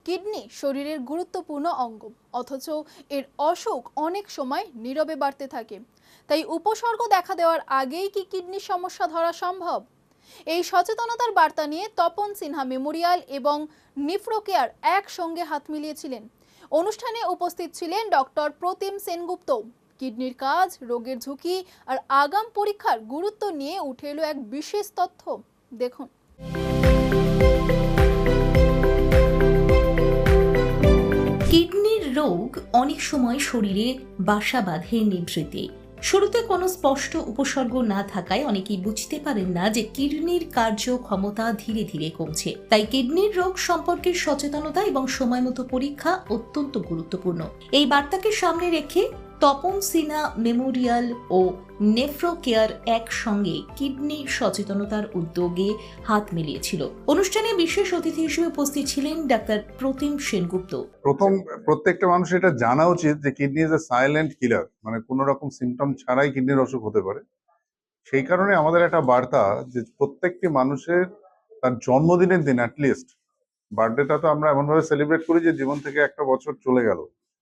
Kidney শরীরের গুরুত্বপূর্ণ অঙ্গ, অথচ এর অসুখ অনেক সময় নীরবে বাড়তে থাকে। তাই উপসর্গ দেখা দেওয়ার আগেই কি কিডনির সমস্যা ধরা সম্ভব? এই সচেতনতার বার্তা নিয়ে তপন সিনহা মেমোরিয়াল এবং নিফ্রোকেয়ার একসঙ্গে হাত মিলিয়েছিলেন। অনুষ্ঠানে উপস্থিত ছিলেন ডক্টর প্রতিম সেনগুপ্ত। কিডনির কাজ, রোগের ঝুঁকি আর আগাম পরীক্ষার গুরুত্ব নিয়ে উঠে এলো এক বিশেষ তথ্য। দেখুন। কিডনির রোগ অনেক সময় শরীরে বাসা বাঁধে নিভৃতে। শুরুতে কোনো স্পষ্ট উপসর্গ না থাকায় অনেকেই বুঝতে পারেন না যে কিডনির কার্যক্ষমতা ধীরে ধীরে কমছে। তাই কিডনির রোগ সম্পর্কে সচেতনতা এবং সময়মতো পরীক্ষা অত্যন্ত গুরুত্বপূর্ণ। এই বার্তাকে সামনে রেখে তপন সিনহা মেমোরিয়াল ও নেফ্রোকেয়ার একসঙ্গে কিডনি সচেতনতার উদ্যোগে হাত মিলিয়েছিল। অনুষ্ঠানে বিশেষ অতিথি হিসেবে উপস্থিত ছিলেন ডাক্তার প্রতিম সেনগুপ্ত। প্রত্যেকটা মানুষ এটা জানা উচিত যে kidney is a silent killer, মানে কোনো রকম সিমটম ছাড়াই কিডনির অসুখ হতে পারে। সেই কারণে আমাদের একটা বার্তা যে প্রত্যেকটি মানুষের তার জন্মদিনের দিন অ্যাটলিস্ট, বার্থডেটা তো আমরা এমনভাবে সেলিব্রেট করি যে জীবন থেকে একটা বছর চলে গেল,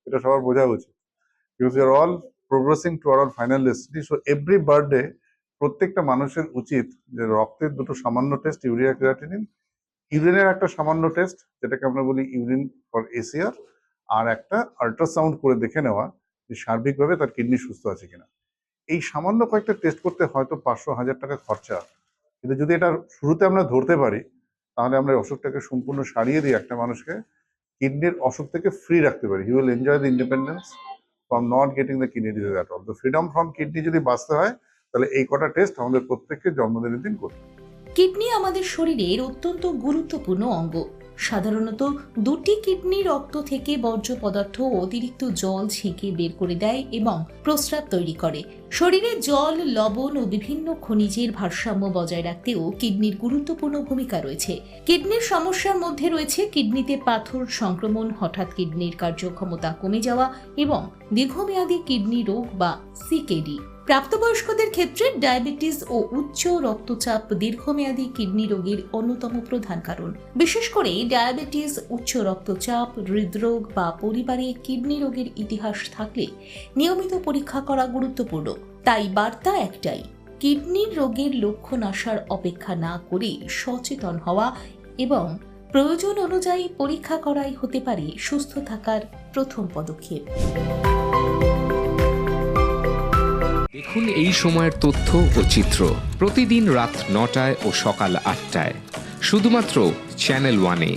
এটা সবার বোঝা উচিত। Because you are all progressing to our final destiny. So every birthday প্রত্যেকটা মানুষের উচিত যে রক্তের দুটো সামান্য টেস্ট, ইউরিয়া ক্রিয়াটিনিন, ইউরিনের একটা সামান্য টেস্ট যেটাকে আমরা বলি ইউরিন ফর এসিআর, আর একটা আল্ট্রাসাউন্ড করে দেখে নেওয়া যে সার্বিকভাবে তার কিডনি সুস্থ আছে কিনা। এই সামান্য কয়েকটা টেস্ট করতে হয়তো 500-1000 টাকা খরচা, কিন্তু যদি এটা শুরুতে আমরা ধরতে পারি তাহলে আমরা এই অসুখটাকে সম্পূর্ণ সারিয়ে দিয়ে একটা মানুষকে কিডনির অসুখ থেকে ফ্রি রাখতে পারি। He will enjoy the independence from not getting the kidney disease at all. The freedom from kidney যদি বাঁচতে হয় তাহলে এই কটা টেস্ট আমাদের প্রত্যেককে জন্মদিনের দিন করতে হবে। কিডনি আমাদের শরীরের অত্যন্ত গুরুত্বপূর্ণ অঙ্গ। সাধারণত দুটি কিডনি রক্ত থেকে বর্জ্য পদার্থ ও অতিরিক্ত জল ছেঁকে বের করে দেয় এবং প্রস্রাব তৈরি করে। শরীরে জল, লবণ ও বিভিন্ন খনিজের ভারসাম্য বজায় রাখতেও কিডনির গুরুত্বপূর্ণ ভূমিকা রয়েছে। কিডনির সমস্যার মধ্যে রয়েছে কিডনিতে পাথর সংক্রমণ, হঠাৎ কিডনির কার্যক্ষমতা কমে যাওয়া এবং দীর্ঘমেয়াদী কিডনি রোগ বা সিকেডি। প্রাপ্তবয়স্কদের ক্ষেত্রে ডায়াবেটিস ও উচ্চ রক্তচাপ দীর্ঘমেয়াদী কিডনি রোগের অন্যতম প্রধান কারণ। বিশেষ করে ডায়াবেটিস, উচ্চ রক্তচাপ, হৃদরোগ বা পরিবারে কিডনি রোগের ইতিহাস থাকলে নিয়মিত পরীক্ষা করা গুরুত্বপূর্ণ। তাই বার্তা একটাই, কিডনির রোগের লক্ষণ আসার অপেক্ষা না করে সচেতন হওয়া এবং প্রয়োজন অনুযায়ী পরীক্ষা করাই হতে পারে সুস্থ থাকার প্রথম পদক্ষেপ। দেখুন এই সময়ের তথ্য ও চিত্র প্রতিদিন রাত 9টায় ও সকাল 8টায় শুধুমাত্র চ্যানেল 1-এ।